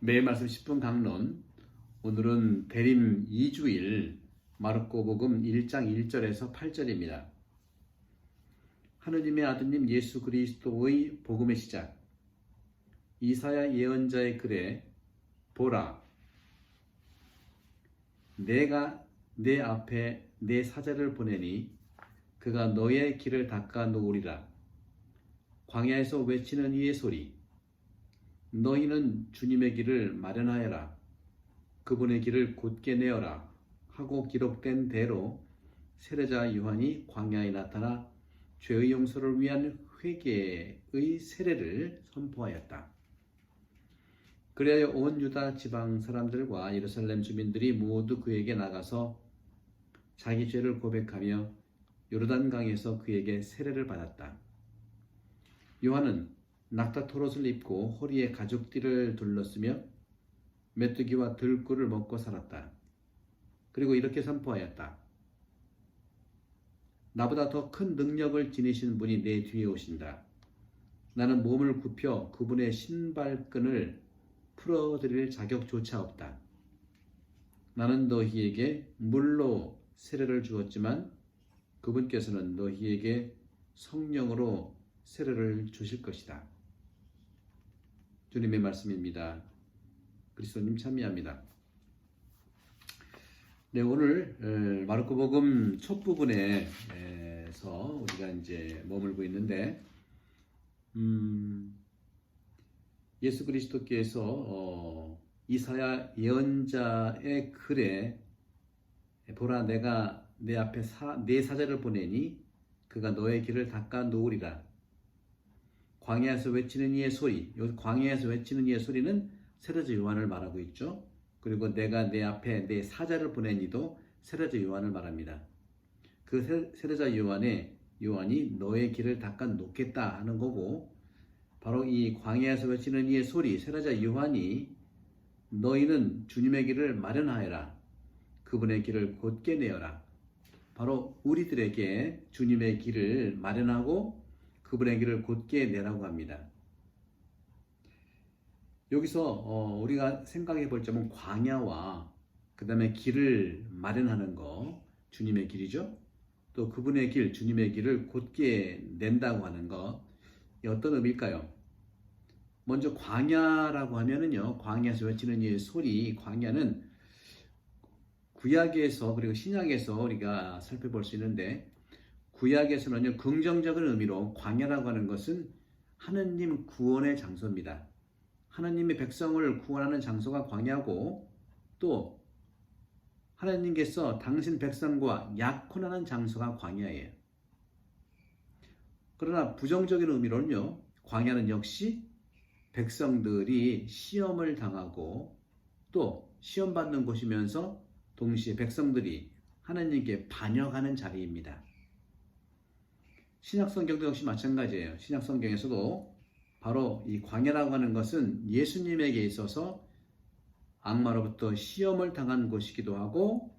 매일 말씀 10분 강론. 오늘은 대림 2주일 마르코복음 1장 1절에서 8절입니다. 하느님의 아드님 예수 그리스도의 복음의 시작. 이사야 예언자의 글에 보라, 내가 내 앞에 내 사자를 보내니 그가 너의 길을 닦아 놓으리라. 광야에서 외치는 이의 소리, 너희는 주님의 길을 마련하여라. 그분의 길을 곧게 내어라 하고 기록된 대로 세례자 요한이 광야에 나타나 죄의 용서를 위한 회개의 세례를 선포하였다. 그리하여 온 유다 지방 사람들과 예루살렘 주민들이 모두 그에게 나가서 자기 죄를 고백하며 요르단강에서 그에게 세례를 받았다. 요한은 낙타토롯을 입고 허리에 가죽띠를 둘렀으며 메뚜기와 들꿀을 먹고 살았다. 그리고 이렇게 선포하였다. 나보다 더 큰 능력을 지니신 분이 내 뒤에 오신다. 나는 몸을 굽혀 그분의 신발끈을 풀어드릴 자격조차 없다. 나는 너희에게 물로 세례를 주었지만 그분께서는 너희에게 성령으로 세례를 주실 것이다. 주님의 말씀입니다. 그리스도님 참여합니다. 네, 오늘 마르코복음 첫 부분에서 우리가 이제 머물고 있는데, 예수 그리스도께서 이사야 예언자의 글에 보라, 내가 내 앞에 내 사자를 보내니 그가 너의 길을 닦아 놓으리라. 광야에서 외치는 이의 소리, 여기 광야에서 외치는 이의 소리는 세례자 요한을 말하고 있죠. 그리고 내가 내 앞에 내 사자를 보내니도 세례자 요한을 말합니다. 그 세례자 요한이 너의 길을 닦아 놓겠다 하는 거고, 바로 이 광야에서 외치는 이의 소리, 세례자 요한이 너희는 주님의 길을 마련하여라. 그분의 길을 곧게 내어라. 바로 우리들에게 주님의 길을 마련하고 그분의 길을 곧게 내라고 합니다. 여기서 우리가 생각해 볼 점은 광야와 그 다음에 길을 마련하는 거, 주님의 길이죠. 또 그분의 길, 주님의 길을 곧게 낸다고 하는 거, 어떤 의미일까요? 먼저 광야라고 하면은요, 광야에서 외치는 이 소리, 광야는 구약에서 그리고 신약에서 우리가 살펴볼 수 있는데, 구약에서는요, 긍정적인 의미로 광야라고 하는 것은 하느님 구원의 장소입니다. 하나님의 백성을 구원하는 장소가 광야고, 또 하나님께서 당신 백성과 약혼하는 장소가 광야예요. 그러나 부정적인 의미로는요, 광야는 역시 백성들이 시험을 당하고 또 시험받는 곳이면서 동시에 백성들이 하나님께 반역하는 자리입니다. 신약성경도 역시 마찬가지예요. 신약성경에서도 바로 이 광야라고 하는 것은 예수님에게 있어서 악마로부터 시험을 당한 곳이기도 하고,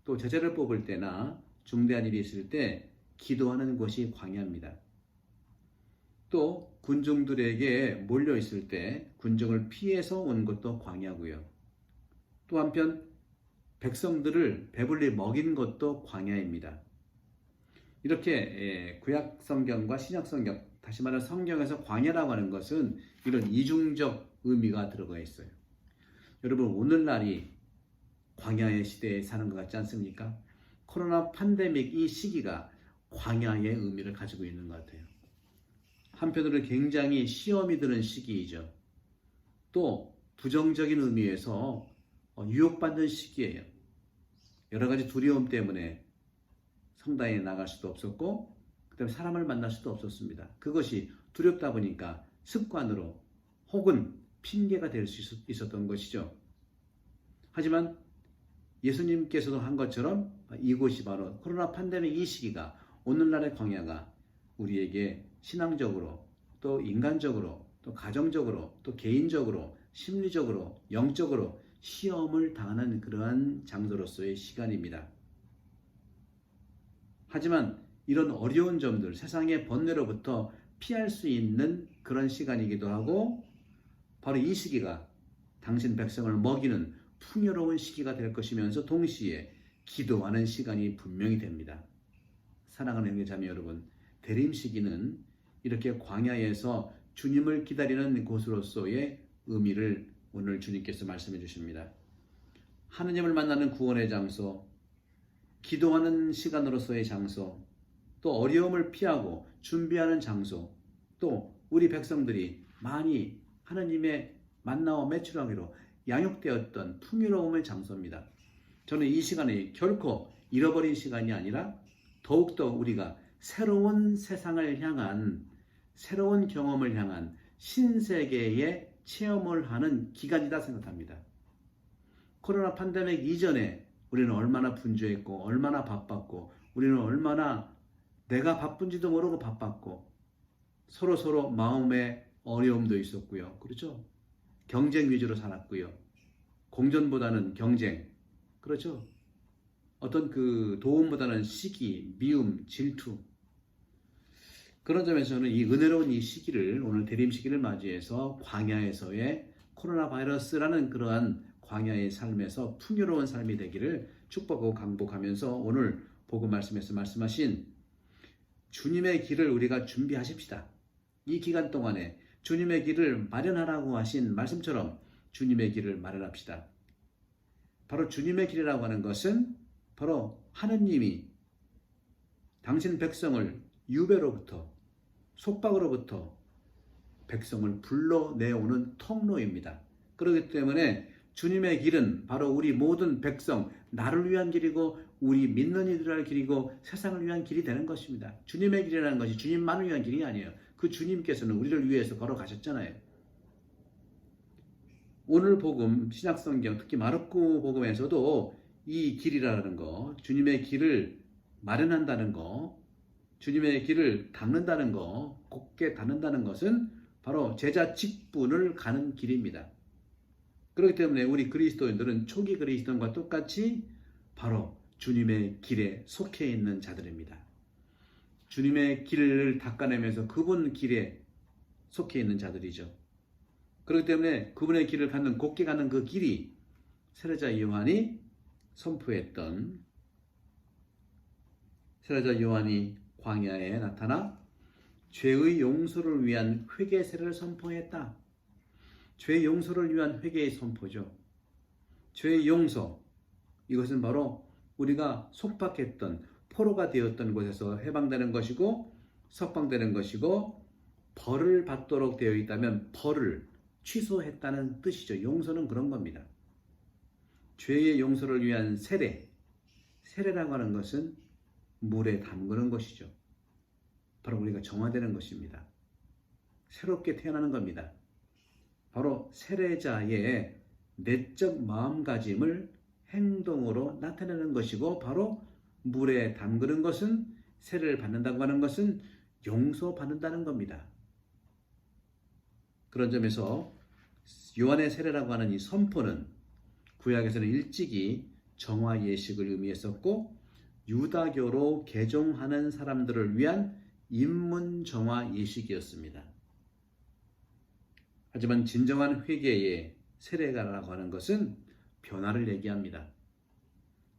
또 제자를 뽑을 때나 중대한 일이 있을 때 기도하는 곳이 광야입니다. 또 군중들에게 몰려 있을 때 군중을 피해서 온 것도 광야고요. 또 한편 백성들을 배불리 먹인 것도 광야입니다. 이렇게 구약 성경과 신약 성경, 다시 말하면 성경에서 광야라고 하는 것은 이런 이중적 의미가 들어가 있어요. 여러분, 오늘날이 광야의 시대에 사는 것 같지 않습니까? 코로나 팬데믹 이 시기가 광야의 의미를 가지고 있는 것 같아요. 한편으로 굉장히 시험이 드는 시기이죠. 또 부정적인 의미에서 유혹받는 시기예요. 여러 가지 두려움 때문에 성당에 나갈 수도 없었고, 그다음에 사람을 만날 수도 없었습니다. 그것이 두렵다 보니까 습관으로 혹은 핑계가 될 수 있었던 것이죠. 하지만 예수님께서도 한 것처럼 이곳이 바로 코로나 팬데믹 이 시기가, 오늘날의 광야가 우리에게 신앙적으로 또 인간적으로 또 가정적으로 또 개인적으로 심리적으로 영적으로 시험을 당하는 그러한 장소로서의 시간입니다. 하지만 이런 어려운 점들, 세상의 번뇌로부터 피할 수 있는 그런 시간이기도 하고, 바로 이 시기가 당신 백성을 먹이는 풍요로운 시기가 될 것이면서 동시에 기도하는 시간이 분명히 됩니다. 사랑하는 형제자매 여러분, 대림 시기는 이렇게 광야에서 주님을 기다리는 곳으로서의 의미를 오늘 주님께서 말씀해 주십니다. 하느님을 만나는 구원의 장소, 기도하는 시간으로서의 장소, 또 어려움을 피하고 준비하는 장소, 또 우리 백성들이 많이 하느님의 만나와 매출하기로 양육되었던 풍요로움의 장소입니다. 저는 이 시간이 결코 잃어버린 시간이 아니라 더욱더 우리가 새로운 세상을 향한, 새로운 경험을 향한 신세계의 체험을 하는 기간이다 생각합니다. 코로나 팬데믹 이전에 우리는 얼마나 분주했고 얼마나 바빴고 우리는 얼마나 내가 바쁜지도 모르고 바빴고 서로 마음의 어려움도 있었고요. 그렇죠? 경쟁 위주로 살았고요. 공존보다는 경쟁. 그렇죠? 어떤 그 도움보다는 시기, 미움, 질투. 그런 점에서는 이 은혜로운 이 시기를, 오늘 대림 시기를 맞이해서 광야에서의 코로나 바이러스라는 그러한 광야의 삶에서 풍요로운 삶이 되기를 축복하고 강복하면서 오늘 복음 말씀에서 말씀하신 주님의 길을 우리가 준비하십시다. 이 기간 동안에 주님의 길을 마련하라고 하신 말씀처럼 주님의 길을 마련합시다. 바로 주님의 길이라고 하는 것은 바로 하느님이 당신 백성을 유배로부터, 속박으로부터 백성을 불러내오는 통로입니다. 그렇기 때문에 주님의 길은 바로 우리 모든 백성, 나를 위한 길이고 우리 믿는 이들의 길이고 세상을 위한 길이 되는 것입니다. 주님의 길이라는 것이 주님만을 위한 길이 아니에요. 그 주님께서는 우리를 위해서 걸어가셨잖아요. 오늘 복음, 신약성경, 특히 마르코 복음에서도 이 길이라는 거, 주님의 길을 마련한다는 거, 주님의 길을 닦는다는 거, 곧게 닦는다는 것은 바로 제자 직분을 가는 길입니다. 그렇기 때문에 우리 그리스도인들은 초기 그리스도인과 똑같이 바로 주님의 길에 속해 있는 자들입니다. 주님의 길을 닦아내면서 그분 길에 속해 있는 자들이죠. 그렇기 때문에 그분의 길을 갖는, 곧게 가는 그 길이 세례자 요한이 선포했던, 세례자 요한이 광야에 나타나 죄의 용서를 위한 회개 세례를 선포했다. 죄의 용서를 위한 회개의 선포죠. 죄의 용서, 이것은 바로 우리가 속박했던, 포로가 되었던 곳에서 해방되는 것이고 석방되는 것이고 벌을 받도록 되어 있다면 벌을 취소했다는 뜻이죠. 용서는 그런 겁니다. 죄의 용서를 위한 세례, 세례라고 하는 것은 물에 담그는 것이죠. 바로 우리가 정화되는 것입니다. 새롭게 태어나는 겁니다. 바로 세례자의 내적 마음가짐을 행동으로 나타내는 것이고, 바로 물에 담그는 것은, 세례를 받는다고 하는 것은 용서받는다는 겁니다. 그런 점에서 요한의 세례라고 하는 이 선포는 구약에서는 일찍이 정화 예식을 의미했었고, 유다교로 개종하는 사람들을 위한 입문 정화 예식이었습니다. 하지만 진정한 회개의 세례라고 하는 것은 변화를 얘기합니다.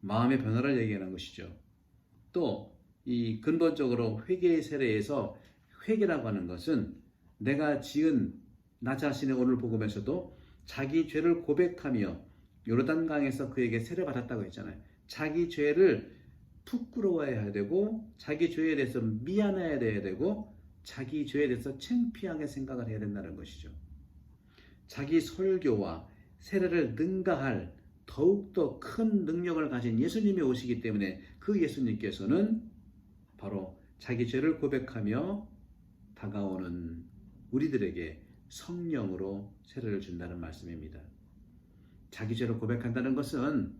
마음의 변화를 얘기하는 것이죠. 또 이 근본적으로 회개의 세례에서 회개라고 하는 것은 내가 지은, 나 자신의 오늘 복음에서도 자기 죄를 고백하며 요르단강에서 그에게 세례받았다고 했잖아요. 자기 죄를 부끄러워해야 되고 자기 죄에 대해서 미안해야 되고 자기 죄에 대해서 창피하게 생각을 해야 된다는 것이죠. 자기 설교와 세례를 능가할 더욱더 큰 능력을 가진 예수님이 오시기 때문에 그 예수님께서는 바로 자기 죄를 고백하며 다가오는 우리들에게 성령으로 세례를 준다는 말씀입니다. 자기 죄를 고백한다는 것은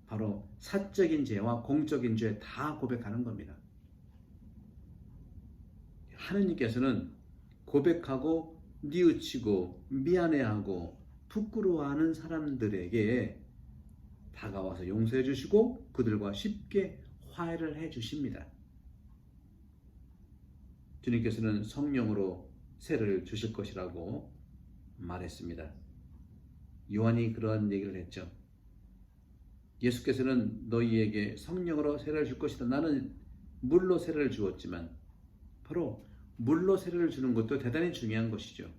바로 사적인 죄와 공적인 죄 다 고백하는 겁니다. 하느님께서는 고백하고 뉘우치고 미안해하고 부끄러워하는 사람들에게 다가와서 용서해 주시고 그들과 쉽게 화해를 해 주십니다. 주님께서는 성령으로 세례를 주실 것이라고 말했습니다. 요한이 그런 얘기를 했죠. 예수께서는 너희에게 성령으로 세례를 줄 것이다. 나는 물로 세례를 주었지만 바로 물로 세례를 주는 것도 대단히 중요한 것이죠.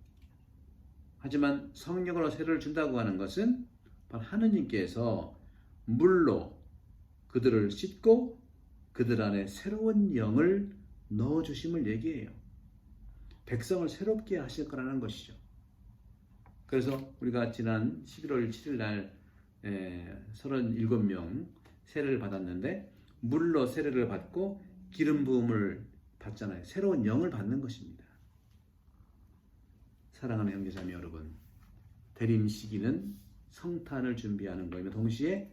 하지만 성령으로 세례를 준다고 하는 것은 바로 하느님께서 물로 그들을 씻고 그들 안에 새로운 영을 넣어주심을 얘기해요. 백성을 새롭게 하실 거라는 것이죠. 그래서 우리가 지난 11월 7일 날 37명 세례를 받았는데 물로 세례를 받고 기름 부음을 받잖아요. 새로운 영을 받는 것입니다. 사랑하는 형제자매 여러분, 대림 시기는 성탄을 준비하는 거이며 동시에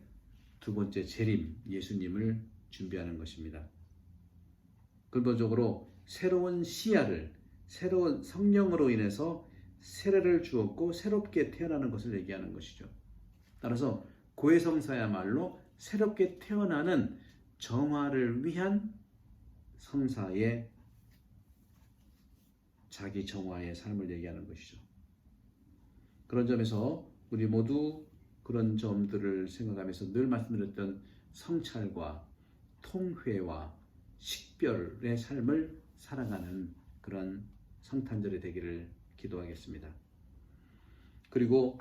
두 번째 재림, 예수님을 준비하는 것입니다. 근본적으로 새로운 시야를, 새로운 성령으로 인해서 세례를 주었고 새롭게 태어나는 것을 얘기하는 것이죠. 따라서 고해성사야말로 새롭게 태어나는 정화를 위한 성사의 자기 정화의 삶을 얘기하는 것이죠. 그런 점에서 우리 모두 그런 점들을 생각하면서 늘 말씀드렸던 성찰과 통회와 식별의 삶을 살아가는 그런 성탄절이 되기를 기도하겠습니다. 그리고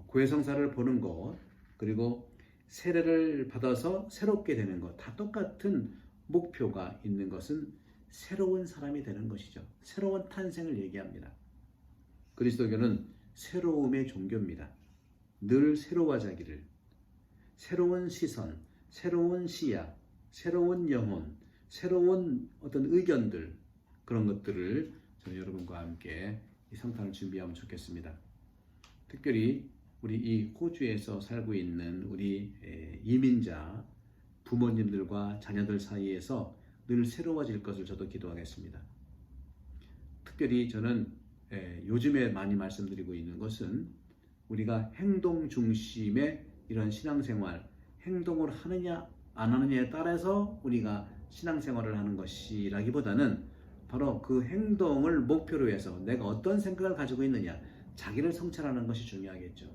고해성사를 보는 것, 그리고 세례를 받아서 새롭게 되는 것, 다 똑같은 목표가 있는 것은 새로운 사람이 되는 것이죠. 새로운 탄생을 얘기합니다. 그리스도교는 새로움의 종교입니다. 늘 새로워지기를, 새로운 시선, 새로운 시야, 새로운 영혼, 새로운 어떤 의견들, 그런 것들을 저는 여러분과 함께 이 성탄을 준비하면 좋겠습니다. 특별히 우리 이 호주에서 살고 있는 우리 이민자 부모님들과 자녀들 사이에서 늘 새로워질 것을 저도 기도하겠습니다. 특별히 저는 요즘에 많이 말씀드리고 있는 것은 우리가 행동 중심의 이런 신앙생활, 행동을 하느냐 안 하느냐에 따라서 우리가 신앙생활을 하는 것이라기보다는 바로 그 행동을 목표로 해서 내가 어떤 생각을 가지고 있느냐, 자기를 성찰하는 것이 중요하겠죠.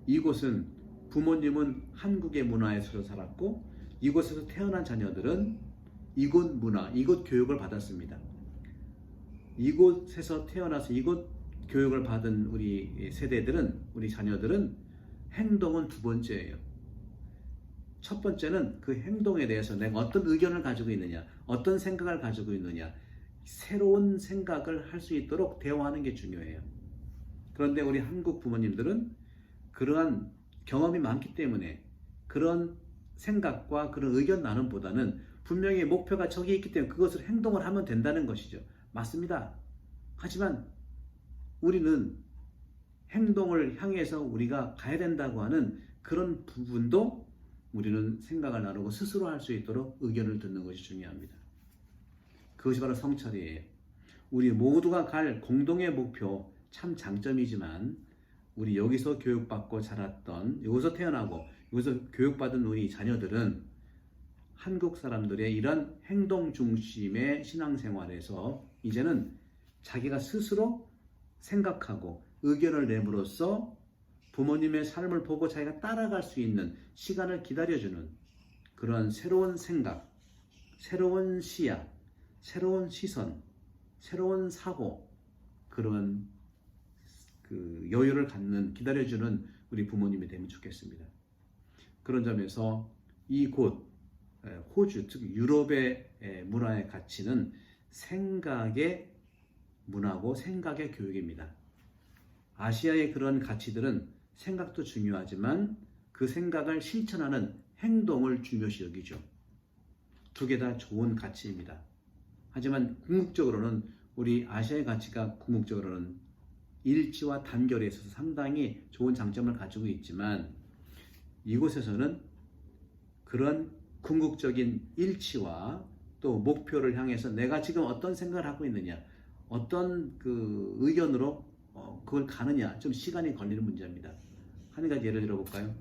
이곳은 부모님은 한국의 문화에서 살았고 이곳에서 태어난 자녀들은 이곳 문화, 이곳 교육을 받았습니다. 이곳에서 태어나서 이곳 교육을 받은 우리 세대들은, 우리 자녀들은 행동은 두 번째예요. 첫 번째는 그 행동에 대해서 내가 어떤 의견을 가지고 있느냐, 어떤 생각을 가지고 있느냐, 새로운 생각을 할 수 있도록 대화하는 게 중요해요. 그런데 우리 한국 부모님들은 그러한 경험이 많기 때문에 그런 생각과 그런 의견 나눔보다는 분명히 목표가 저기 있기 때문에 그것을 행동을 하면 된다는 것이죠. 맞습니다. 하지만 우리는 행동을 향해서 우리가 가야 된다고 하는 그런 부분도 우리는 생각을 나누고 스스로 할 수 있도록 의견을 듣는 것이 중요합니다. 그것이 바로 성찰이에요. 우리 모두가 갈 공동의 목표, 참 장점이지만 우리 여기서 교육받고 자랐던, 여기서 태어나고 여기서 교육받은 우리 자녀들은 한국 사람들의 이런 행동 중심의 신앙생활에서 이제는 자기가 스스로 생각하고 의견을 내므로써 부모님의 삶을 보고 자기가 따라갈 수 있는 시간을 기다려주는 그런 새로운 생각, 새로운 시야, 새로운 시선, 새로운 사고, 그런 그 여유를 갖는, 기다려주는 우리 부모님이 되면 좋겠습니다. 그런 점에서 이곳 호주, 즉 유럽의 문화의 가치는 생각의 문화고 생각의 교육입니다. 아시아의 그런 가치들은 생각도 중요하지만 그 생각을 실천하는 행동을 중요시 여기죠. 두 개 다 좋은 가치입니다. 하지만 궁극적으로는 우리 아시아의 가치가 궁극적으로는 일치와 단결에 있어서 상당히 좋은 장점을 가지고 있지만 이곳에서는 그런 궁극적인 일치와 또 목표를 향해서 내가 지금 어떤 생각을 하고 있느냐, 어떤 그 의견으로 그걸 가느냐, 좀 시간이 걸리는 문제입니다. 한 가지 예를 들어볼까요?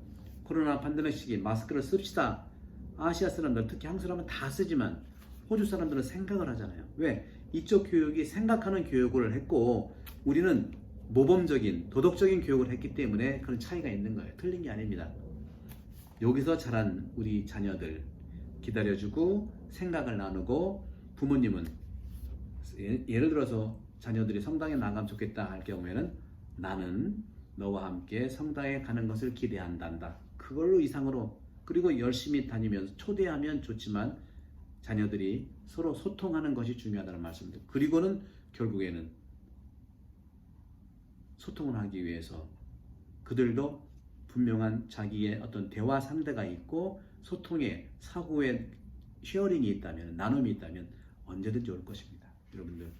코로나 팬데믹 시기 마스크를 씁시다. 아시아 사람들, 특히 한국 사람은 다 쓰지만 호주 사람들은 생각을 하잖아요. 왜? 이쪽 교육이 생각하는 교육을 했고 우리는 모범적인 도덕적인 교육을 했기 때문에 그런 차이가 있는 거예요. 틀린 게 아닙니다. 여기서 자란 우리 자녀들 기다려주고 생각을 나누고 부모님은 예를 들어서 자녀들이 성당에 나가면 좋겠다 할 경우에는 나는 너와 함께 성당에 가는 것을 기대한단다. 그걸로 이상으로 그리고 열심히 다니면서 초대하면 좋지만 자녀들이 서로 소통하는 것이 중요하다는 말씀입니다. 그리고는 결국에는 소통을 하기 위해서 그들도 분명한 자기의 어떤 대화 상대가 있고 소통의 사고의 쉐어링이 있다면 나눔이 있다면 언제든지 올 것입니다. 여러분들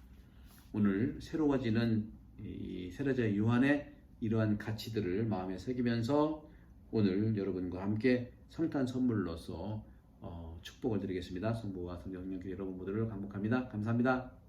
오늘 새로워지는 이 세례자 요한의 이러한 가치들을 마음에 새기면서 오늘 여러분과 함께 성탄 선물로서 축복을 드리겠습니다. 성부와 성령 여러분 모두를 감복합니다. 감사합니다.